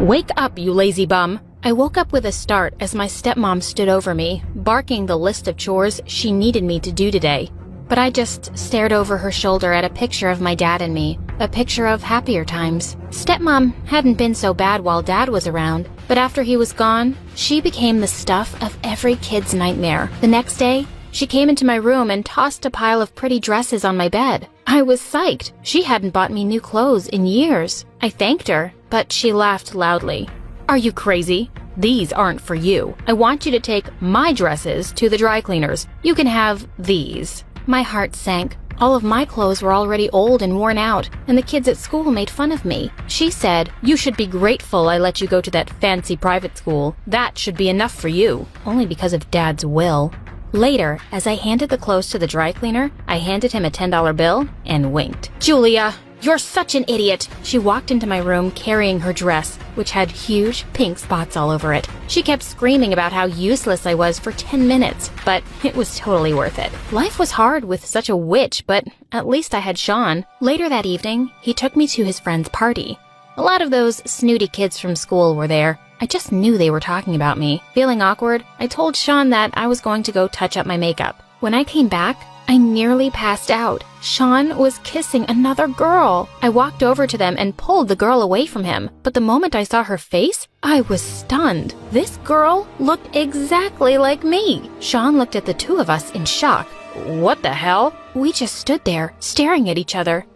Wake up, you lazy bum. I woke up with a start as my stepmom stood over me, barking the list of chores she needed me to do today. But I just stared over her shoulder at a picture of my dad and me, a picture of happier times. Stepmom hadn't been so bad while Dad was around, but after he was gone, she became the stuff of every kid's nightmare. The next day, she came into my room and tossed a pile of pretty dresses on my bed. I was psyched. She hadn't bought me new clothes in years. I thanked her, but she laughed loudly. Are you crazy? These aren't for you. I want you to take my dresses to the dry cleaners. You can have these. My heart sank. All of my clothes were already old and worn out, and the kids at school made fun of me. She said, you should be grateful I let you go to that fancy private school. That should be enough for you, only because of Dad's will. Later, as I handed the clothes to the dry cleaner, I handed him a $10 bill and winked. Julia, you're such an idiot. She walked into my room carrying her dress, which had huge pink spots all over it. She kept screaming about how useless I was for 10 minutes, but it was totally worth it. Life was hard with such a witch, but at least I had Sean. Later that evening, he took me to his friend's party. A lot of those snooty kids from school were there. I just knew they were talking about me. Feeling awkward, I told Sean that I was going to go touch up my makeup. When I came back, I nearly passed out. Sean was kissing another girl. I walked over to them and pulled the girl away from him, but the moment I saw her face, I was stunned. This girl looked exactly like me. Sean looked at the two of us in shock. What the hell? We just stood there, staring at each other.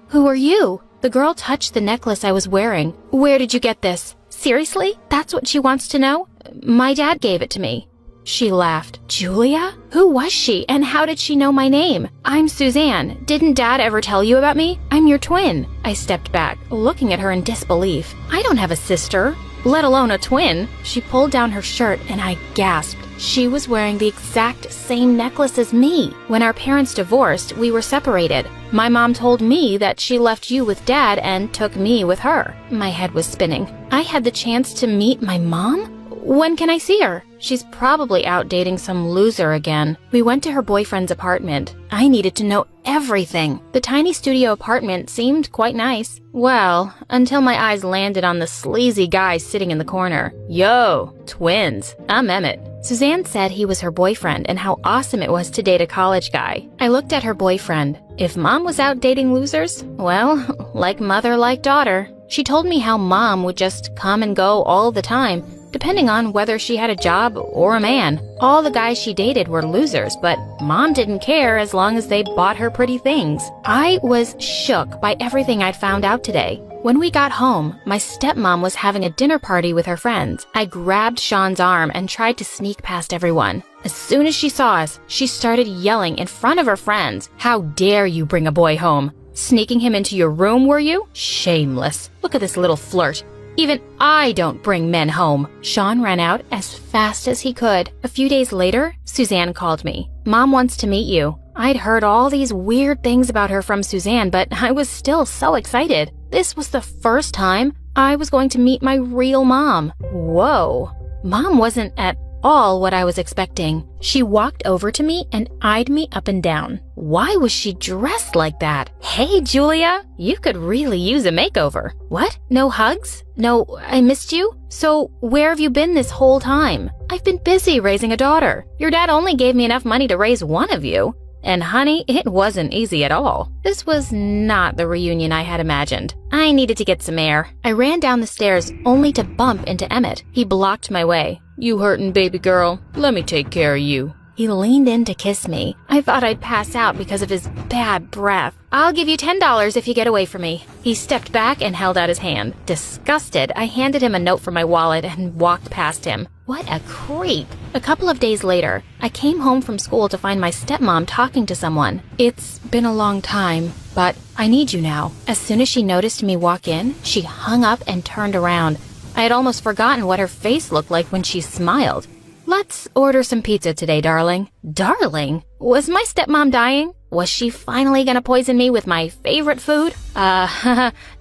Who are you? The girl touched the necklace I was wearing. Where did you get this? Seriously? That's what she wants to know? My dad gave it to me. She laughed. Julia? Who was she, and how did she know my name? I'm Suzanne. Didn't Dad ever tell you about me? I'm your twin. I stepped back, looking at her in disbelief. I don't have a sister, let alone a twin. She pulled down her shirt, and I gasped. She was wearing the exact same necklace as me. When our parents divorced, we were separated. My mom told me that she left you with Dad and took me with her. My head was spinning. I had the chance to meet my mom? When can I see her? She's probably out dating some loser again. We went to her boyfriend's apartment. I needed to know everything. The tiny studio apartment seemed quite nice. Well, until my eyes landed on the sleazy guy sitting in the corner. Yo, twins. I'm Emmett. Suzanne said he was her boyfriend and how awesome it was to date a college guy. I looked at her boyfriend. If Mom was out dating losers, well, like mother, like daughter. She told me how Mom would just come and go all the time, depending on whether she had a job or a man. All the guys she dated were losers, but Mom didn't care as long as they bought her pretty things. I was shook by everything I'd found out today. When we got home, my stepmom was having a dinner party with her friends. I grabbed Sean's arm and tried to sneak past everyone. As soon as she saw us, she started yelling in front of her friends, "How dare you bring a boy home? Sneaking him into your room, were you? Shameless. Look at this little flirt. Even I don't bring men home." Sean ran out as fast as he could. A few days later, Suzanne called me. "Mom wants to meet you." I'd heard all these weird things about her from Suzanne, but I was still so excited. This was the first time I was going to meet my real mom. Whoa. Mom wasn't at all what I was expecting. She walked over to me and eyed me up and down. Why was she dressed like that? Hey, Julia, you could really use a makeover. What? No hugs? No, I missed you? So where have you been this whole time? I've been busy raising a daughter. Your dad only gave me enough money to raise one of you. And honey, it wasn't easy at all. This was not the reunion I had imagined. I needed to get some air. I ran down the stairs only to bump into Emmett. He blocked my way. "You hurtin', baby girl? Let me take care of you." He leaned in to kiss me. I thought I'd pass out because of his bad breath. "I'll give you $10 if you get away from me." He stepped back and held out his hand. Disgusted, I handed him a note from my wallet and walked past him. What a creep. A couple of days later, I came home from school to find my stepmom talking to someone. "It's been a long time, but I need you now." As soon as she noticed me walk in, she hung up and turned around. I had almost forgotten what her face looked like when she smiled. "Let's order some pizza today, darling." Darling? Was my stepmom dying? Was she finally gonna poison me with my favorite food?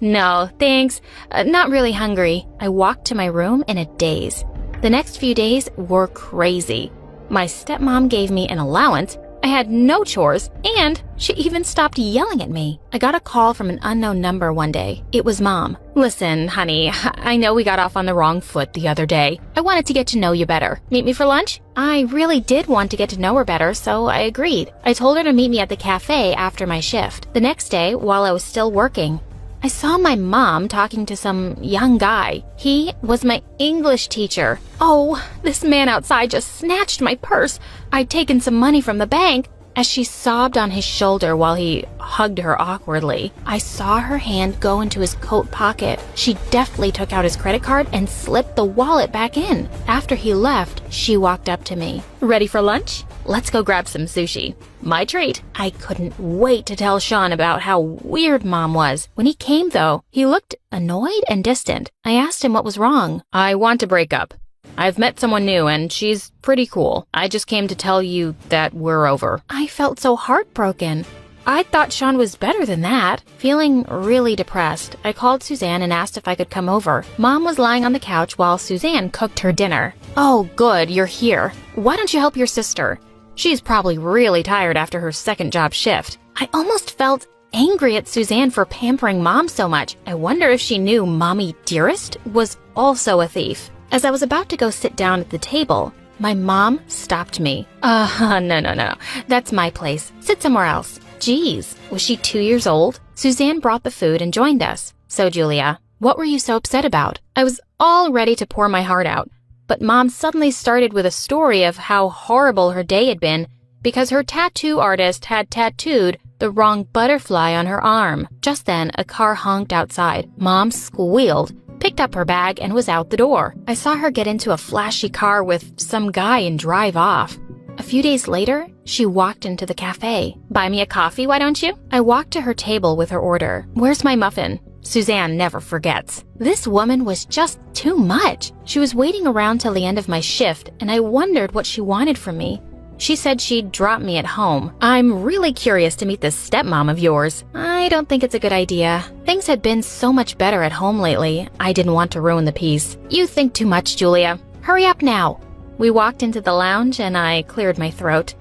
No, thanks. Not really hungry. I walked to my room in a daze. The next few days were crazy. My stepmom gave me an allowance, I had no chores, and she even stopped yelling at me. I got a call from an unknown number one day. It was Mom. "Listen, honey, I know we got off on the wrong foot the other day. I wanted to get to know you better. Meet me for lunch?" I really did want to get to know her better, so I agreed. I told her to meet me at the cafe after my shift. The next day, while I was still working, I saw my mom talking to some young guy. He was my English teacher. Oh, this man outside just snatched my purse. I'd taken some money from the bank. As she sobbed on his shoulder while he hugged her awkwardly, I saw her hand go into his coat pocket. She deftly took out his credit card and slipped the wallet back in. After he left, she walked up to me. "Ready for lunch? Let's go grab some sushi." My treat. I couldn't wait to tell Sean about how weird Mom was. When he came, though, he looked annoyed and distant. I asked him what was wrong. "I want to break up. I've met someone new and she's pretty cool. I just came to tell you that we're over." I felt so heartbroken. I thought Sean was better than that. Feeling really depressed, I called Suzanne and asked if I could come over. Mom was lying on the couch while Suzanne cooked her dinner. "Oh, good, you're here. Why don't you help your sister? She's probably really tired after her second job shift." I almost felt angry at Suzanne for pampering Mom so much. I wonder if she knew Mommy Dearest was also a thief. As I was about to go sit down at the table, my mom stopped me. No. That's my place. Sit somewhere else." Geez, was she 2 years old? Suzanne brought the food and joined us. "So, Julia, what were you so upset about?" I was all ready to pour my heart out, but Mom suddenly started with a story of how horrible her day had been because her tattoo artist had tattooed the wrong butterfly on her arm. Just then, a car honked outside. Mom squealed, picked up her bag, and was out the door. I saw her get into a flashy car with some guy and drive off. A few days later, she walked into the cafe. "Buy me a coffee, why don't you?" I walked to her table with her order. "Where's my muffin?" Suzanne never forgets. This woman was just too much. She was waiting around till the end of my shift, and I wondered what she wanted from me. She said she'd drop me at home. "I'm really curious to meet this stepmom of yours." I don't think it's a good idea. Things had been so much better at home lately. I didn't want to ruin the peace. "You think too much, Julia. Hurry up now." We walked into the lounge and I cleared my throat.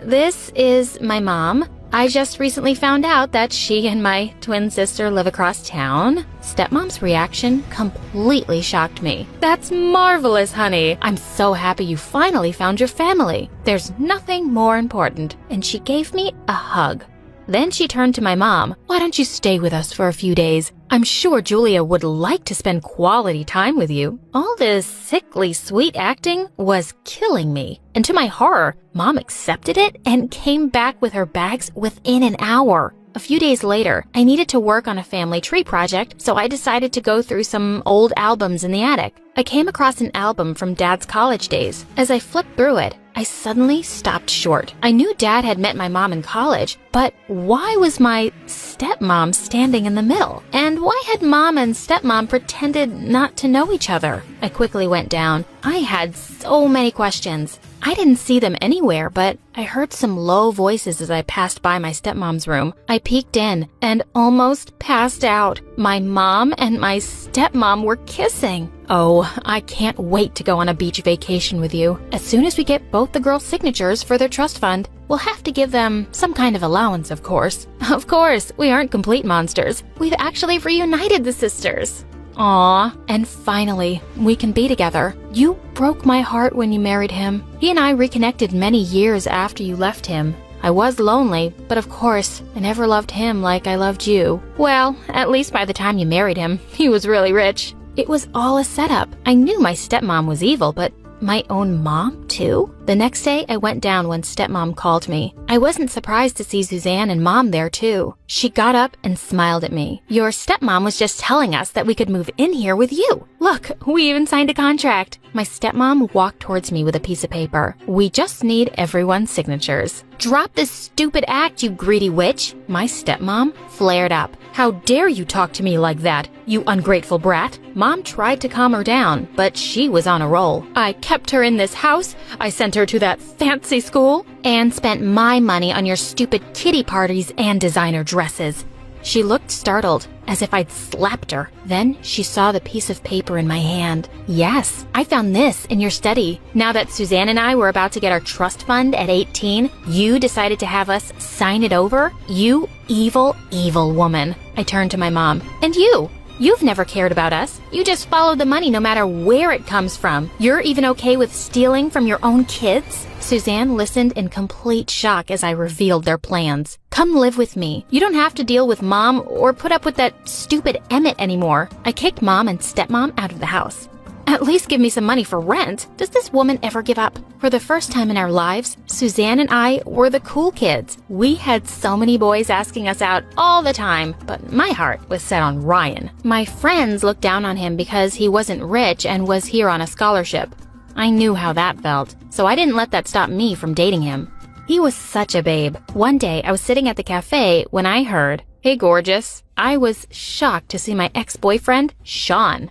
This is my mom. I just recently found out that she and my twin sister live across town." Stepmom's reaction completely shocked me. "That's marvelous, honey. I'm so happy you finally found your family. There's nothing more important." And she gave me a hug. Then she turned to my mom. "Why don't you stay with us for a few days? I'm sure Julia would like to spend quality time with you." All this sickly sweet acting was killing me. And to my horror, Mom accepted it and came back with her bags within an hour. A few days later, I needed to work on a family tree project, so I decided to go through some old albums in the attic. I came across an album from Dad's college days. As I flipped through it, I suddenly stopped short. I knew Dad had met my mom in college, but why was my stepmom standing in the middle? And why had Mom and stepmom pretended not to know each other? I quickly went down. I had so many questions. I didn't see them anywhere, but I heard some low voices as I passed by my stepmom's room. I peeked in and almost passed out. My mom and my stepmom were kissing. "Oh, I can't wait to go on a beach vacation with you. As soon as we get both the girls' signatures for their trust fund, we'll have to give them some kind of allowance, of course." Of course, we aren't complete monsters. We've actually reunited the sisters. Aw, and finally, we can be together. You broke my heart when you married him. He and I reconnected many years after you left him. I was lonely, but of course, I never loved him like I loved you. Well, at least by the time you married him, he was really rich. It was all a setup. I knew my stepmom was evil, but my own mom, too? The next day, I went down when stepmom called me. I wasn't surprised to see Suzanne and Mom there, too. She got up and smiled at me. "Your stepmom was just telling us that we could move in here with you. Look, we even signed a contract." My stepmom walked towards me with a piece of paper. "We just need everyone's signatures." "Drop this stupid act, you greedy witch." My stepmom flared up. "How dare you talk to me like that, you ungrateful brat?" Mom tried to calm her down, but she was on a roll. "I kept her in this house. I sent her to that fancy school and spent my money on your stupid kiddie parties and designer dresses." She looked startled. as if I'd slapped her. Then she saw the piece of paper in my hand. Yes, I found this in your study. Now that Suzanne and I were about to get our trust fund at 18, you decided to have us sign it over? You evil, evil woman. I turned to my mom. And you? You've never cared about us. You just follow the money no matter where it comes from. You're even okay with stealing from your own kids? Suzanne listened in complete shock as I revealed their plans. Come live with me. You don't have to deal with Mom or put up with that stupid Emmett anymore. I kicked Mom and stepmom out of the house. At least give me some money for rent. Does this woman ever give up? For the first time in our lives, Suzanne and I were the cool kids. We had so many boys asking us out all the time, but my heart was set on Ryan. My friends looked down on him because he wasn't rich and was here on a scholarship. I knew how that felt, so I didn't let that stop me from dating him. He was such a babe. One day, I was sitting at the cafe when I heard, "Hey, gorgeous." I was shocked to see my ex-boyfriend, Sean.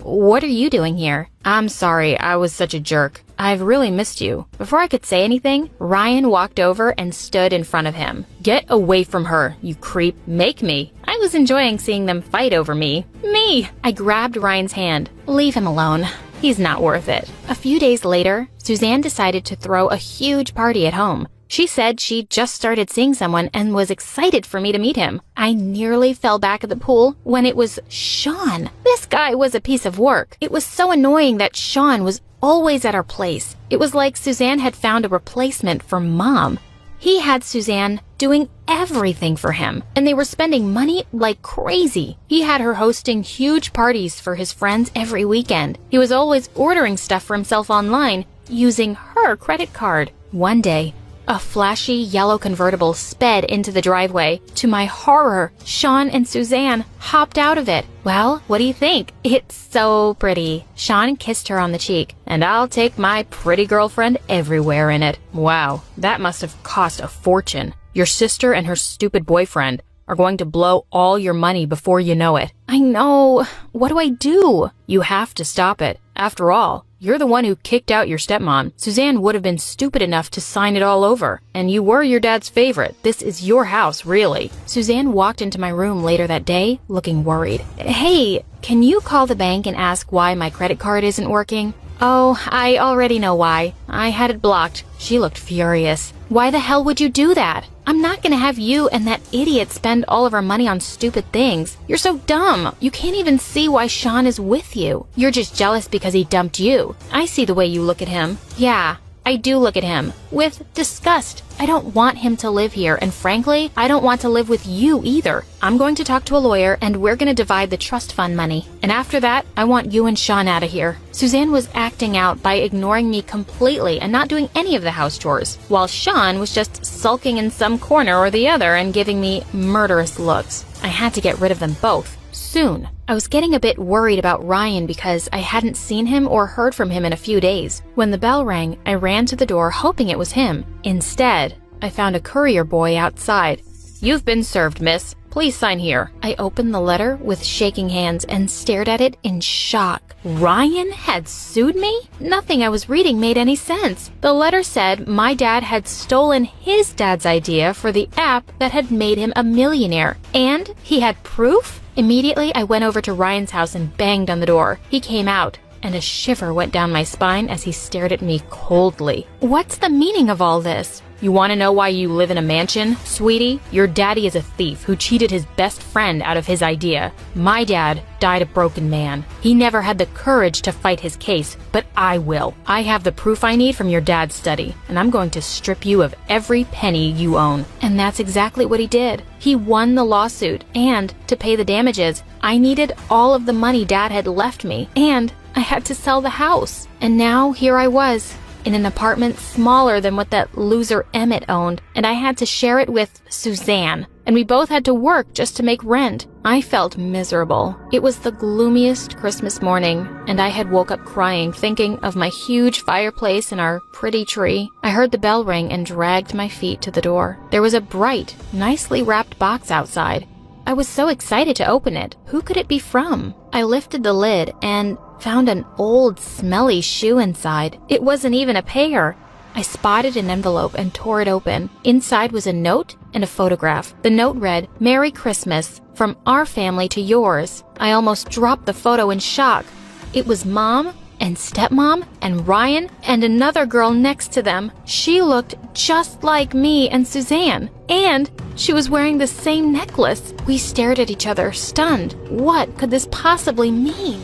What are you doing here? I'm sorry, I was such a jerk. I've really missed you. Before I could say anything, Ryan walked over and stood in front of him. Get away from her, you creep. Make me. I was enjoying seeing them fight over me. Me! I grabbed Ryan's hand. Leave him alone. He's not worth it. A few days later, Suzanne decided to throw a huge party at home. She said she just started seeing someone and was excited for me to meet him. I nearly fell back at the pool when it was Sean. This guy was a piece of work. It was so annoying that Sean was always at our place. It was like Suzanne had found a replacement for Mom. He had Suzanne doing everything for him, and they were spending money like crazy. He had her hosting huge parties for his friends every weekend. He was always ordering stuff for himself online using her credit card. One day, a flashy yellow convertible sped into the driveway. To my horror, Sean and Suzanne hopped out of it. Well, what do you think? It's so pretty. Sean kissed her on the cheek. And I'll take my pretty girlfriend everywhere in it. Wow, that must have cost a fortune. Your sister and her stupid boyfriend are going to blow all your money before you know it. I know. What do I do? You have to stop it. After all, you're the one who kicked out your stepmom. Suzanne would have been stupid enough to sign it all over. And you were your dad's favorite. This is your house, really. Suzanne walked into my room later that day, looking worried. Hey, can you call the bank and ask why my credit card isn't working? Oh, I already know why. I had it blocked. She looked furious. Why the hell would you do that? I'm not gonna have you and that idiot spend all of our money on stupid things. You're so dumb. You can't even see why Sean is with you. You're just jealous because he dumped you. I see the way you look at him. Yeah, I do look at him with disgust. I don't want him to live here, and frankly, I don't want to live with you either. I'm going to talk to a lawyer, and we're going to divide the trust fund money. And after that, I want you and Sean out of here. Suzanne was acting out by ignoring me completely and not doing any of the house chores, while Sean was just sulking in some corner or the other and giving me murderous looks. I had to get rid of them both. Soon. I was getting a bit worried about Ryan because I hadn't seen him or heard from him in a few days. When the bell rang, I ran to the door hoping it was him. Instead, I found a courier boy outside. You've been served, miss. Please sign here. I opened the letter with shaking hands and stared at it in shock. Ryan had sued me? Nothing I was reading made any sense. The letter said my dad had stolen his dad's idea for the app that had made him a millionaire. And he had proof? Immediately, I went over to Ryan's house and banged on the door. He came out, and a shiver went down my spine as he stared at me coldly. What's the meaning of all this? You want to know why you live in a mansion? Sweetie, your daddy is a thief who cheated his best friend out of his idea. My dad died a broken man. He never had the courage to fight his case, but I will. I have the proof I need from your dad's study, and I'm going to strip you of every penny you own. And that's exactly what he did. He won the lawsuit, and to pay the damages, I needed all of the money Dad had left me, and I had to sell the house. And now here I was, in an apartment smaller than what that loser Emmett owned, and I had to share it with Suzanne, and we both had to work just to make rent. I felt miserable. It was the gloomiest Christmas morning, and I had woke up crying, thinking of my huge fireplace and our pretty tree. I heard the bell ring and dragged my feet to the door. There was a bright, nicely wrapped box outside. I was so excited to open it. Who could it be from? I lifted the lid and found an old, smelly shoe inside. It wasn't even a pair. I spotted an envelope and tore it open. Inside was a note and a photograph. The note read, "Merry Christmas, from our family to yours." I almost dropped the photo in shock. It was Mom and Stepmom and Ryan and another girl next to them. She looked just like me and Suzanne, and she was wearing the same necklace. We stared at each other, stunned. What could this possibly mean?